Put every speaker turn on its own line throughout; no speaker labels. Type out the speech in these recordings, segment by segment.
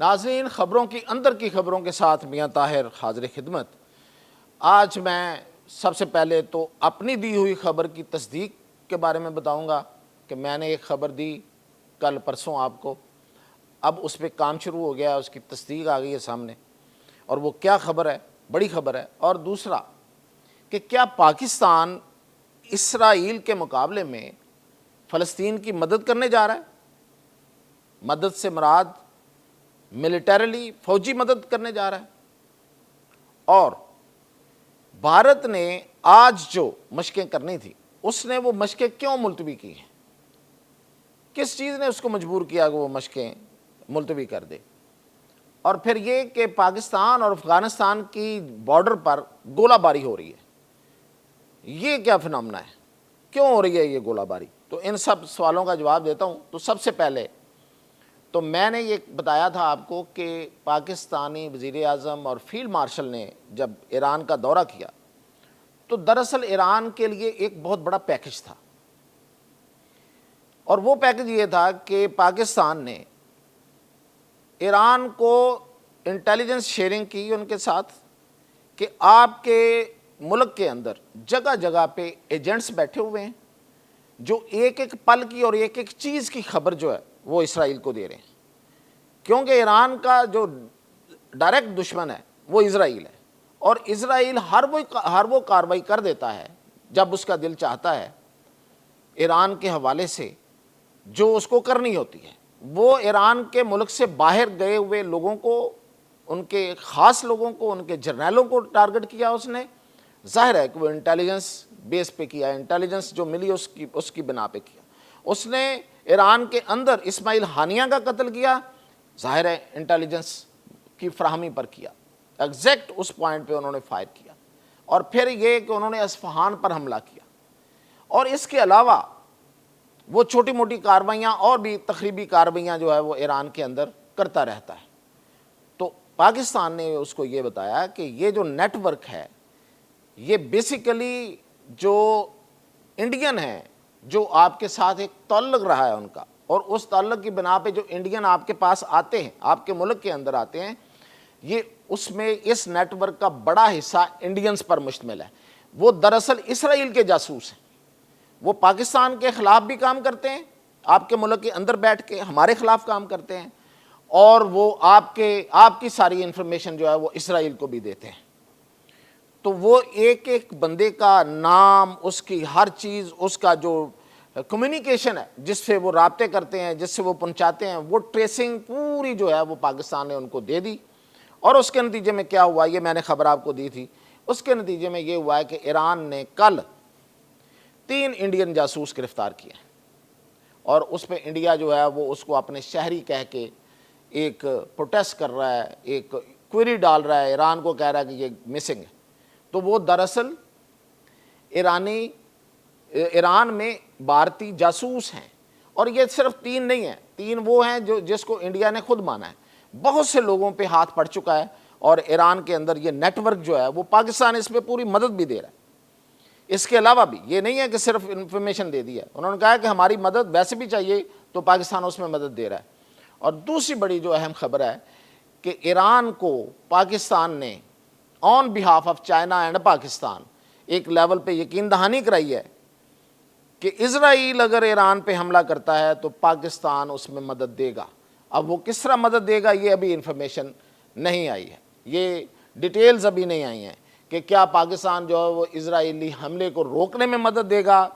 ناظرین، خبروں کی اندر کی خبروں کے ساتھ میاں طاہر حاضر خدمت۔ آج میں سب سے پہلے تو اپنی دی ہوئی خبر کی تصدیق کے بارے میں بتاؤں گا کہ میں نے ایک خبر دی کل پرسوں آپ کو، اب اس پہ کام شروع ہو گیا، اس کی تصدیق آ گئی ہے سامنے، اور وہ کیا خبر ہے؟ بڑی خبر ہے۔ اور دوسرا کہ کیا پاکستان اسرائیل کے مقابلے میں فلسطین کی مدد کرنے جا رہا ہے؟ مدد سے مراد ملیٹریلی فوجی مدد کرنے جا رہا ہے۔ اور بھارت نے آج جو مشقیں کرنی تھی، اس نے وہ مشقیں کیوں ملتوی کی ہیں؟ کس چیز نے اس کو مجبور کیا کہ وہ مشقیں ملتوی کر دے؟ اور پھر یہ کہ پاکستان اور افغانستان کی بارڈر پر گولہ باری ہو رہی ہے، یہ کیا فنامنا ہے؟ کیوں ہو رہی ہے یہ گولہ باری؟ تو ان سب سوالوں کا جواب دیتا ہوں۔ تو سب سے پہلے تو میں نے یہ بتایا تھا آپ کو کہ پاکستانی وزیر اعظم اور فیلڈ مارشل نے جب ایران کا دورہ کیا تو دراصل ایران کے لیے ایک بہت بڑا پیکج تھا، اور وہ پیکج یہ تھا کہ پاکستان نے ایران کو انٹیلیجنس شیئرنگ کی ان کے ساتھ کہ آپ کے ملک کے اندر جگہ جگہ پہ ایجنٹس بیٹھے ہوئے ہیں جو ایک ایک پل کی اور ایک ایک چیز کی خبر جو ہے وہ اسرائیل کو دے رہے ہیں، کیونکہ ایران کا جو ڈائریکٹ دشمن ہے وہ اسرائیل ہے، اور اسرائیل ہر وہ کارروائی کر دیتا ہے جب اس کا دل چاہتا ہے ایران کے حوالے سے جو اس کو کرنی ہوتی ہے۔ وہ ایران کے ملک سے باہر گئے ہوئے لوگوں کو، ان کے خاص لوگوں کو، ان کے جرنیلوں کو ٹارگٹ کیا اس نے۔ ظاہر ہے کہ وہ انٹیلیجنس بیس پہ کیا، انٹیلیجنس جو ملی اس کی بنا پہ کیا۔ اس نے ایران کے اندر اسماعیل ہانیہ کا قتل کیا، ظاہر ہے انٹیلیجنس کی فراہمی پر کیا، ایگزیکٹ اس پوائنٹ پہ انہوں نے فائر کیا۔ اور پھر یہ کہ انہوں نے اصفہان پر حملہ کیا، اور اس کے علاوہ وہ چھوٹی موٹی کارروائیاں اور بھی تخریبی کارروائیاں جو ہے وہ ایران کے اندر کرتا رہتا ہے۔ تو پاکستان نے اس کو یہ بتایا کہ یہ جو نیٹ ورک ہے یہ بیسیکلی جو انڈین ہیں، جو آپ کے ساتھ ایک تعلق رہا ہے ان کا، اور اس تعلق کی بنا پہ جو انڈین آپ کے پاس آتے ہیں، آپ کے ملک کے اندر آتے ہیں، یہ اس میں اس نیٹ ورک کا بڑا حصہ انڈینز پر مشتمل ہے۔ وہ دراصل اسرائیل کے جاسوس ہیں، وہ پاکستان کے خلاف بھی کام کرتے ہیں، آپ کے ملک کے اندر بیٹھ کے ہمارے خلاف کام کرتے ہیں، اور وہ آپ کی ساری انفارمیشن جو ہے وہ اسرائیل کو بھی دیتے ہیں۔ تو وہ ایک ایک بندے کا نام، اس کی ہر چیز، اس کا جو کمیونیکیشن ہے جس سے وہ رابطے کرتے ہیں، جس سے وہ پہنچاتے ہیں، وہ ٹریسنگ پوری جو ہے وہ پاکستان نے ان کو دے دی۔ اور اس کے نتیجے میں کیا ہوا، یہ میں نے خبر آپ کو دی تھی، اس کے نتیجے میں یہ ہوا ہے کہ ایران نے کل 3 انڈین جاسوس گرفتار کیے ہیں، اور اس پہ انڈیا جو ہے وہ اس کو اپنے شہری کہہ کے ایک پروٹیسٹ کر رہا ہے، ایک کوئری ڈال رہا ہے، ایران کو کہہ رہا ہے کہ یہ مسنگ ہے۔ تو وہ دراصل ایران میں بھارتی جاسوس ہیں، اور یہ صرف 3 نہیں ہیں، 3 وہ ہیں جس کو انڈیا نے خود مانا ہے، بہت سے لوگوں پہ ہاتھ پڑ چکا ہے، اور ایران کے اندر یہ نیٹ ورک جو ہے وہ پاکستان اس پہ پوری مدد بھی دے رہا ہے۔ اس کے علاوہ بھی یہ نہیں ہے کہ صرف انفارمیشن دے دی ہے، انہوں نے کہا کہ ہماری مدد ویسے بھی چاہیے تو پاکستان اس میں مدد دے رہا ہے۔ اور دوسری بڑی جو اہم خبر ہے کہ ایران کو پاکستان نے on behalf of China and Pakistan ایک لیول پہ یقین دہانی کرائی ہے کہ اسرائیل اگر ایران پہ حملہ کرتا ہے تو پاکستان اس میں مدد دے گا۔ اب وہ کس طرح مدد دے گا یہ ابھی انفارمیشن نہیں آئی ہے، یہ ڈیٹیلز ابھی نہیں آئی ہیں کہ کیا پاکستان جو ہے وہ اسرائیلی حملے کو روکنے میں مدد دے گا،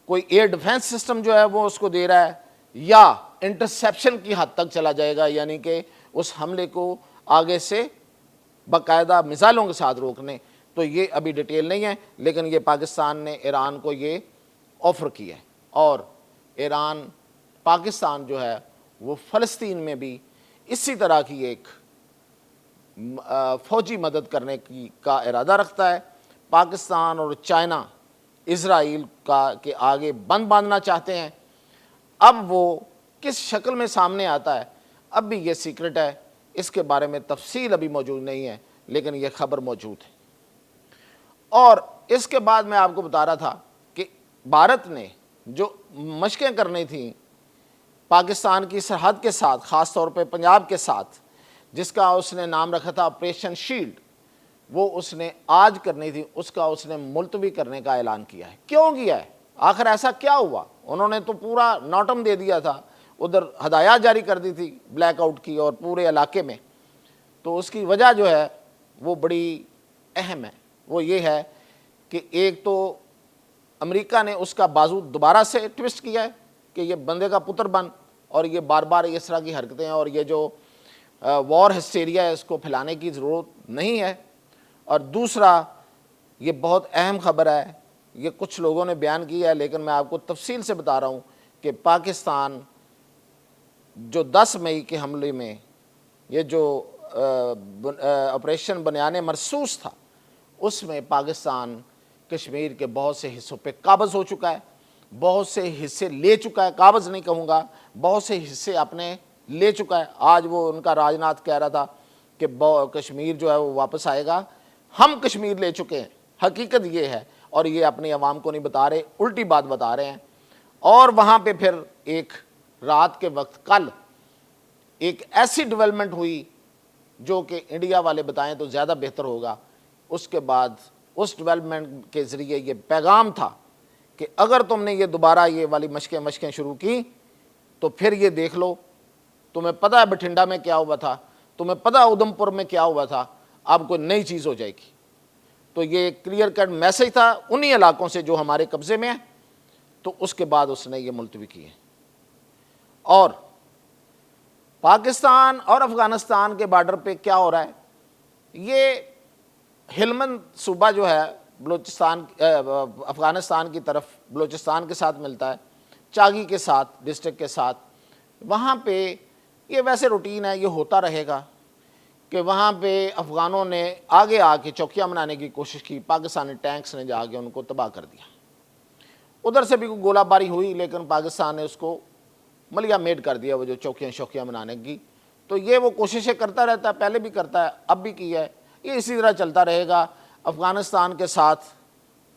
کوئی ایئر ڈیفنس سسٹم جو ہے وہ اس کو دے رہا ہے، یا انٹرسیپشن کی حد تک چلا جائے گا، یعنی کہ اس حملے کو آگے سے باقاعدہ میزائلوں کے ساتھ روکنے۔ تو یہ ابھی ڈیٹیل نہیں ہے، لیکن یہ پاکستان نے ایران کو یہ آفر کیا ہے، اور پاکستان جو ہے وہ فلسطین میں بھی اسی طرح کی ایک فوجی مدد کرنے کا ارادہ رکھتا ہے۔ پاکستان اور چائنا اسرائیل کے آگے بند باندھنا چاہتے ہیں۔ اب وہ کس شکل میں سامنے آتا ہے اب بھی یہ سیکرٹ ہے، اس کے بارے میں تفصیل ابھی موجود نہیں ہے، لیکن یہ خبر موجود ہے۔ اور اس کے بعد میں آپ کو بتا رہا تھا کہ بھارت نے جو مشقیں کرنی تھیں پاکستان کی سرحد کے ساتھ، خاص طور پہ پنجاب کے ساتھ، جس کا اس نے نام رکھا تھا آپریشن شیلڈ، وہ اس نے آج کرنی تھی، اس کا اس نے ملتوی کرنے کا اعلان کیا ہے۔ کیوں کیا ہے؟ آخر ایسا کیا ہوا؟ انہوں نے تو پورا نوٹم دے دیا تھا، ادھر ہدایات جاری کر دی تھی بلیک آؤٹ کی اور پورے علاقے میں۔ تو اس کی وجہ جو ہے وہ بڑی اہم ہے، وہ یہ ہے کہ ایک تو امریکہ نے اس کا بازو دوبارہ سے ٹوسٹ کیا ہے کہ یہ بندے کا پتر بن، اور یہ بار بار اس طرح کی حرکتیں ہیں، اور یہ جو وار ہسٹیریا ہے اس کو پھیلانے کی ضرورت نہیں ہے۔ اور دوسرا، یہ بہت اہم خبر ہے، یہ کچھ لوگوں نے بیان کی ہے لیکن میں آپ کو تفصیل سے بتا رہا ہوں کہ پاکستان جو 10 مئی کے حملے میں یہ جو آپریشن بنیان مرصوص تھا، اس میں پاکستان کشمیر کے بہت سے حصوں پہ قابض ہو چکا ہے، بہت سے حصے لے چکا ہے، قابض نہیں کہوں گا، بہت سے حصے اپنے لے چکا ہے۔ آج وہ ان کا راج ناتھ کہہ رہا تھا کہ کشمیر جو ہے وہ واپس آئے گا۔ ہم کشمیر لے چکے ہیں، حقیقت یہ ہے، اور یہ اپنی عوام کو نہیں بتا رہے، الٹی بات بتا رہے ہیں۔ اور وہاں پہ پھر ایک رات کے وقت کل ایک ایسی ڈیولپمنٹ ہوئی جو کہ انڈیا والے بتائیں تو زیادہ بہتر ہوگا۔ اس کے بعد اس ڈیولپمنٹ کے ذریعے یہ پیغام تھا کہ اگر تم نے یہ دوبارہ یہ والی مشقیں شروع کی تو پھر یہ دیکھ لو، تمہیں پتہ ہے بٹھنڈا میں کیا ہوا تھا، تمہیں پتہ ہے ادھم پور میں کیا ہوا تھا، اب کوئی نئی چیز ہو جائے گی۔ تو یہ کلیئر کٹ میسج تھا انہی علاقوں سے جو ہمارے قبضے میں ہیں۔ تو اس کے بعد اس نے یہ ملتوی کی ہے۔ اور پاکستان اور افغانستان کے بارڈر پہ کیا ہو رہا ہے؟ یہ ہلمند صوبہ جو ہے بلوچستان افغانستان کی طرف بلوچستان کے ساتھ ملتا ہے، چاگی کے ساتھ ڈسٹرکٹ کے ساتھ، وہاں پہ یہ ویسے روٹین ہے، یہ ہوتا رہے گا کہ وہاں پہ افغانوں نے آگے آ کے چوکیاں بنانے کی کوشش کی، پاکستانی ٹینکس نے جا کے ان کو تباہ کر دیا۔ ادھر سے بھی کوئی گولہ باری ہوئی لیکن پاکستان نے اس کو ملیا میٹ کر دیا، وہ جو چوکیاں بنانے کی۔ تو یہ وہ کوششیں کرتا رہتا ہے، پہلے بھی کرتا ہے، اب بھی کی ہے، یہ اسی طرح چلتا رہے گا۔ افغانستان کے ساتھ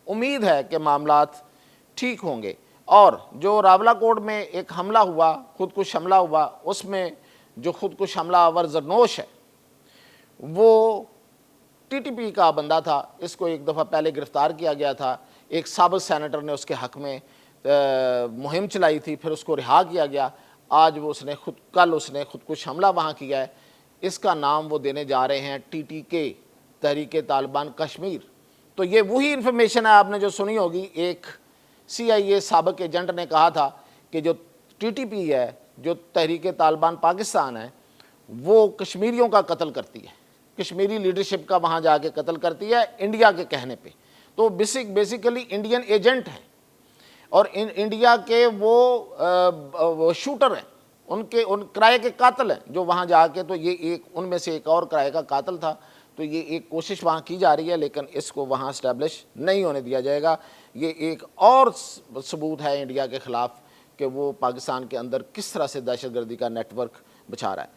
امید ہے کہ معاملات ٹھیک ہوں گے۔ اور جو راولہ کوٹ میں ایک حملہ ہوا، خودکش حملہ ہوا، اس میں جو خودکش حملہ آور زرنوش ہے وہ ٹی ٹی پی کا بندہ تھا، اس کو ایک دفعہ پہلے گرفتار کیا گیا تھا، ایک سابق سینیٹر نے اس کے حق میں مہم چلائی تھی، پھر اس کو رہا کیا گیا۔ آج وہ کل اس نے خودکش حملہ وہاں کیا ہے۔ اس کا نام وہ دینے جا رہے ہیں ٹی ٹی کے، تحریک طالبان کشمیر۔ تو یہ وہی انفارمیشن ہے آپ نے جو سنی ہوگی، ایک سی آئی اے سابق ایجنٹ نے کہا تھا کہ جو ٹی ٹی پی ہے، جو تحریک طالبان پاکستان ہے، وہ کشمیریوں کا قتل کرتی ہے، کشمیری لیڈرشپ کا وہاں جا کے قتل کرتی ہے انڈیا کے کہنے پہ۔ تو بیسیکلی انڈین ایجنٹ ہیں، اور انڈیا کے وہ شوٹر ہیں، ان کرائے کے قاتل ہیں جو وہاں جا کے، تو یہ ان میں سے ایک اور کرائے کا قاتل تھا۔ تو یہ ایک کوشش وہاں کی جا رہی ہے لیکن اس کو وہاں اسٹیبلش نہیں ہونے دیا جائے گا۔ یہ ایک اور ثبوت ہے انڈیا کے خلاف کہ وہ پاکستان کے اندر کس طرح سے دہشت گردی کا نیٹ ورک بچھا رہا ہے۔